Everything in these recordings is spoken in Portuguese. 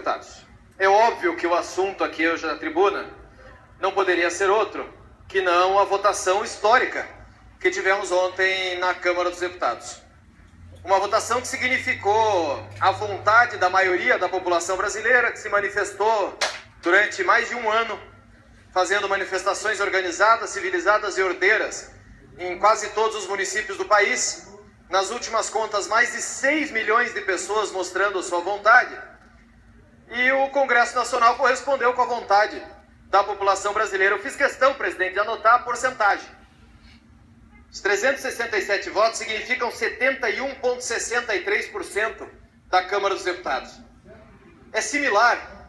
Deputados, é óbvio que o assunto aqui hoje na tribuna não poderia ser outro que não a votação histórica que tivemos ontem na Câmara dos Deputados. Uma votação que significou a vontade da maioria da população brasileira, que se manifestou durante mais de um ano, fazendo manifestações organizadas, civilizadas e ordeiras em quase todos os municípios do país. Nas últimas contas, mais de 6 milhões de pessoas mostrando sua vontade. E o Congresso Nacional correspondeu com a vontade da população brasileira. Eu fiz questão, presidente, de anotar a porcentagem. Os 367 votos significam 71,63% da Câmara dos Deputados. É similar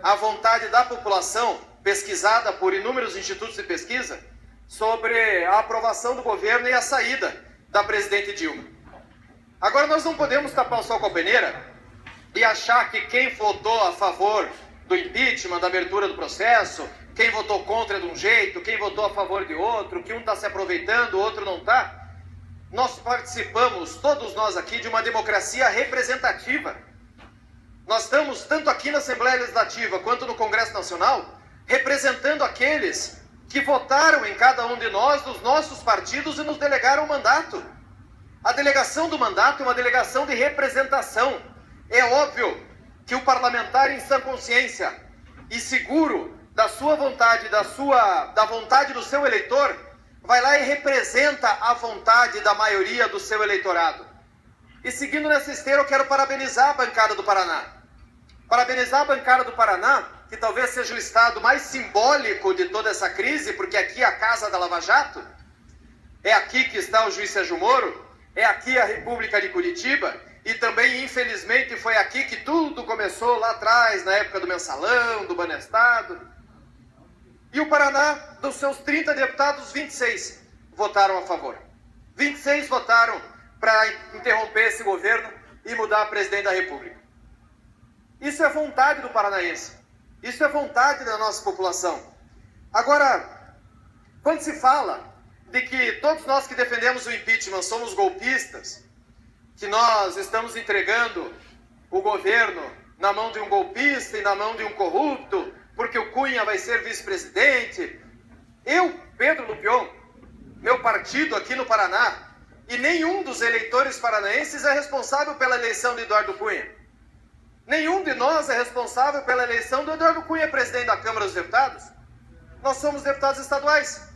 à vontade da população, pesquisada por inúmeros institutos de pesquisa, sobre a aprovação do governo e a saída da presidente Dilma. Agora nós não podemos tapar o sol com a peneira e achar que quem votou a favor do impeachment, da abertura do processo, quem votou contra de um jeito, quem votou a favor de outro, que um está se aproveitando, o outro não está. Nós participamos, todos nós aqui, de uma democracia representativa. Nós estamos, tanto aqui na Assembleia Legislativa quanto no Congresso Nacional, representando aqueles que votaram em cada um de nós, dos nossos partidos, e nos delegaram o mandato. A delegação do mandato é uma delegação de representação. É óbvio que o parlamentar em sã consciência e seguro da sua vontade, da vontade do seu eleitor, vai lá e representa a vontade da maioria do seu eleitorado. E seguindo nessa esteira, eu quero parabenizar a bancada do Paraná. Parabenizar a bancada do Paraná, que talvez seja o estado mais simbólico de toda essa crise, porque aqui é a casa da Lava Jato, é aqui que está o juiz Sérgio Moro, é aqui a República de Curitiba, e também, infelizmente, foi aqui que tudo começou lá atrás, na época do mensalão, do banestado. E o Paraná, dos seus 30 deputados, 26 votaram a favor. 26 votaram para interromper esse governo e mudar a presidente da República. Isso é vontade do paranaense. Isso é vontade da nossa população. Agora, quando se fala de que todos nós que defendemos o impeachment somos golpistas, que nós estamos entregando o governo na mão de um golpista e na mão de um corrupto, porque o Cunha vai ser vice-presidente. Eu, Pedro Lupion, meu partido aqui no Paraná, e nenhum dos eleitores paranaenses é responsável pela eleição de Eduardo Cunha. Nenhum de nós é responsável pela eleição do Eduardo Cunha, presidente da Câmara dos Deputados. Nós somos deputados estaduais.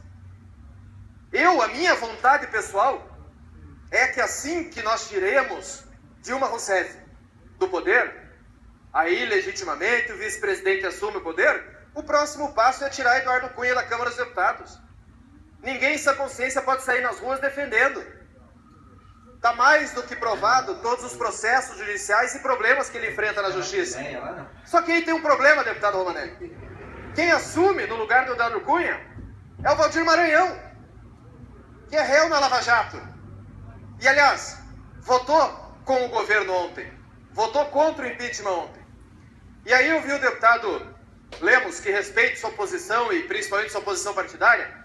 A minha vontade pessoal é que assim que nós tiremos Dilma Rousseff do poder, aí legitimamente o vice-presidente assume o poder, o próximo passo é tirar Eduardo Cunha da Câmara dos Deputados. Ninguém em sua consciência pode sair nas ruas defendendo. Está mais do que provado todos os processos judiciais e problemas que ele enfrenta na justiça. Só que aí tem um problema, deputado Romanelli. Quem assume no lugar do Eduardo Cunha é o Valdir Maranhão, que é réu na Lava Jato. E, aliás, votou com o governo ontem. Votou contra o impeachment ontem. E aí eu vi o deputado Lemos, que respeita sua posição e principalmente sua posição partidária,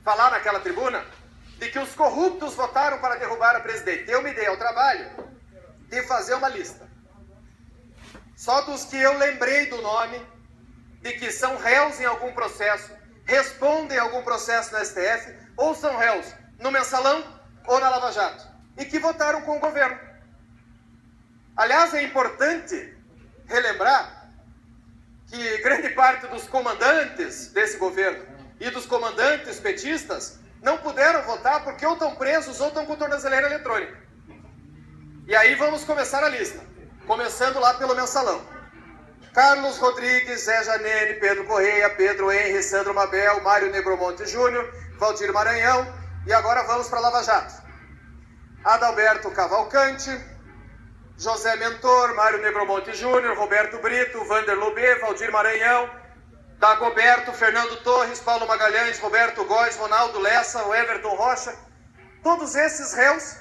falar naquela tribuna de que os corruptos votaram para derrubar a presidente. Eu me dei ao trabalho de fazer uma lista. Só dos que eu lembrei do nome, de que são réus em algum processo, respondem a algum processo na STF, ou são réus no mensalão ou na Lava Jato, e que votaram com o governo. Aliás, é importante relembrar que grande parte dos comandantes desse governo e dos comandantes petistas não puderam votar porque ou estão presos ou estão com tornozeleira eletrônica. E aí vamos começar a lista, começando lá pelo mensalão. Carlos Rodrigues, Zé Janene, Pedro Correia, Pedro Henri, Sandro Mabel, Mário Negromonte Júnior, Valdir Maranhão, e agora vamos para Lava Jato. Adalberto Cavalcante, José Mentor, Mário Negromonte Júnior, Roberto Brito, Vander Lobê, Valdir Maranhão, Dagoberto, Fernando Torres, Paulo Magalhães, Roberto Góes, Ronaldo Lessa, o Everton Rocha, todos esses réus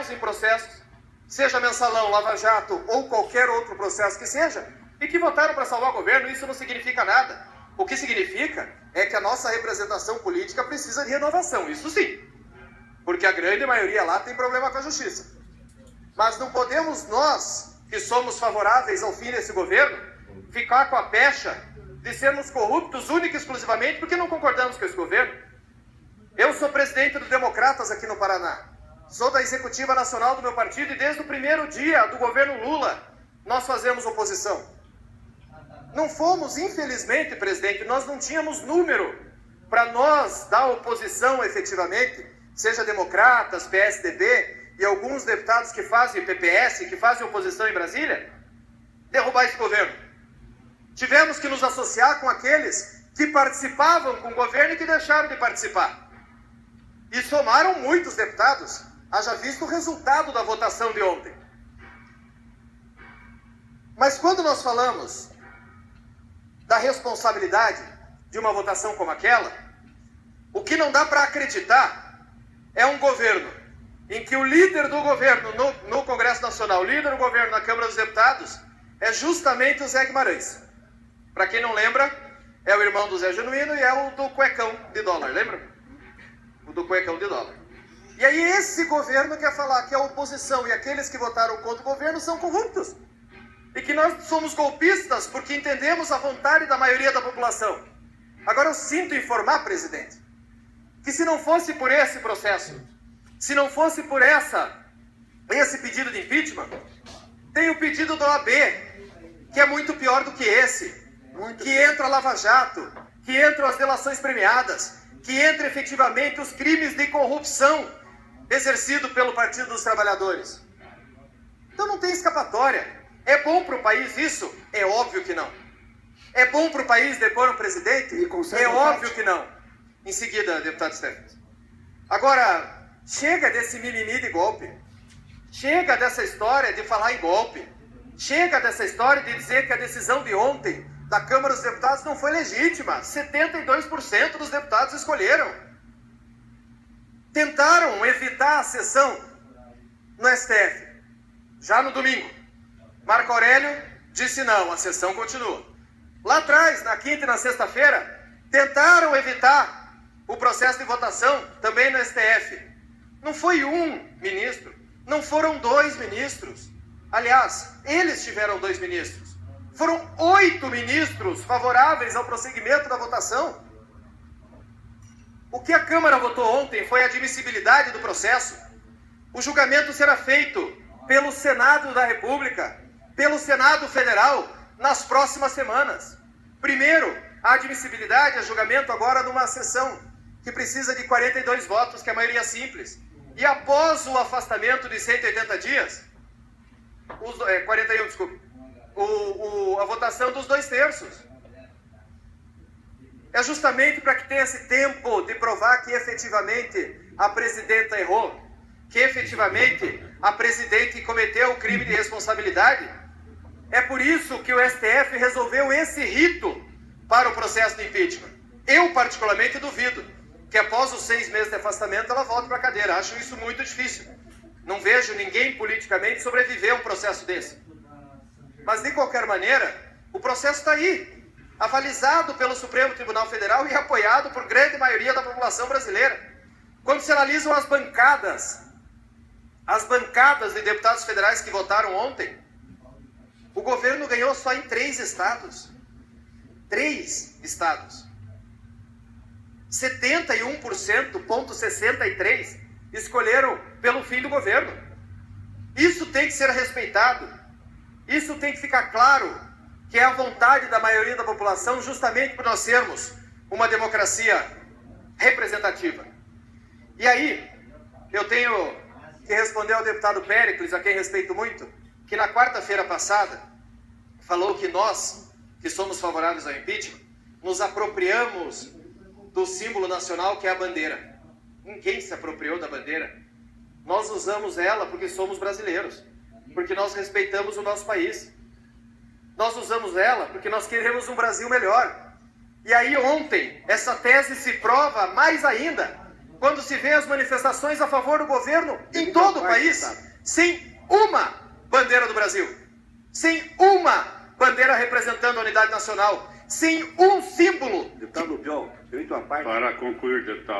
em processos, seja mensalão, Lava Jato ou qualquer outro processo que seja, e que votaram para salvar o governo. Isso não significa nada. O que significa é que a nossa representação política precisa de renovação, isso sim, porque a grande maioria lá tem problema com a justiça. Mas não podemos nós que somos favoráveis ao fim desse governo, ficar com a pecha de sermos corruptos única e exclusivamente porque não concordamos com esse governo. Eu sou presidente do Democratas aqui no Paraná. Sou da executiva nacional do meu partido e desde o primeiro dia do governo Lula nós fazemos oposição. Não fomos, infelizmente, presidente, nós não tínhamos número para nós dar oposição efetivamente, seja Democratas, PSDB e alguns deputados que fazem PPS, que fazem oposição em Brasília, derrubar esse governo. Tivemos que nos associar com aqueles que participavam com o governo e que deixaram de participar. E somaram muitos deputados, haja visto o resultado da votação de ontem. Mas quando nós falamos da responsabilidade de uma votação como aquela, o que não dá para acreditar é um governo em que o líder do governo no Congresso Nacional, o líder do governo na Câmara dos Deputados, é justamente o Zé Guimarães. Para quem não lembra, é o irmão do Zé Genuíno e é o do cuecão de dólar, lembra? O do cuecão de dólar. E aí esse governo quer falar que a oposição e aqueles que votaram contra o governo são corruptos. E que nós somos golpistas porque entendemos a vontade da maioria da população. Agora eu sinto informar, presidente, que se não fosse por esse processo, se não fosse por esse pedido de impeachment, tem o pedido da OAB, que é muito pior do que esse, que entra a Lava Jato, que entram as delações premiadas, que entra efetivamente os crimes de corrupção exercido pelo Partido dos Trabalhadores. Então não tem escapatória. É bom para o país isso? É óbvio que não. É bom para o país depor um presidente? É óbvio que não. Em seguida, deputado Stephens. Agora, chega desse mimimi de golpe. Chega dessa história de falar em golpe. Chega dessa história de dizer que a decisão de ontem da Câmara dos Deputados não foi legítima. 72% dos deputados escolheram. Tentaram evitar a sessão no STF. Já no domingo. Marco Aurélio disse não, a sessão continua. Lá atrás, na quinta e na sexta-feira, tentaram evitar o processo de votação também no STF. Não foi um ministro, não foram 2 ministros. Aliás, eles tiveram 2 ministros. Foram 8 ministros favoráveis ao prosseguimento da votação. O que a Câmara votou ontem foi a admissibilidade do processo. O julgamento será feito pelo Senado da República, pelo Senado Federal, nas próximas semanas. Primeiro, a admissibilidade, a julgamento agora numa sessão que precisa de 42 votos, que é a maioria simples. E após o afastamento de 180 dias, 41, desculpe, a votação dos 2/3. É justamente para que tenha esse tempo de provar que efetivamente a presidenta errou, que efetivamente a presidente cometeu o crime de responsabilidade. É por isso que o STF resolveu esse rito para o processo de impeachment. Eu, particularmente, duvido que após os 6 meses de afastamento ela volte para a cadeira. Acho isso muito difícil. Não vejo ninguém politicamente sobreviver a um processo desse. Mas, de qualquer maneira, o processo está aí, avalizado pelo Supremo Tribunal Federal e apoiado por grande maioria da população brasileira. Quando se analisam as bancadas de deputados federais que votaram ontem, o governo ganhou só em 3 estados. 3 estados. 71,63% escolheram pelo fim do governo. Isso tem que ser respeitado. Isso tem que ficar claro que é a vontade da maioria da população, justamente por nós sermos uma democracia representativa. E aí, eu tenho que responder ao deputado Péricles, a quem respeito muito, que na quarta-feira passada falou que nós, que somos favoráveis ao impeachment, nos apropriamos do símbolo nacional que é a bandeira. Ninguém se apropriou da bandeira. Nós usamos ela porque somos brasileiros, porque nós respeitamos o nosso país. Nós usamos ela porque nós queremos um Brasil melhor. E aí ontem, essa tese se prova mais ainda, quando se vê as manifestações a favor do governo em todo o país, sem uma bandeira do Brasil, sem uma bandeira representando a unidade nacional, sem um símbolo. Deputado John, direito à parte. Para concluir, deputado.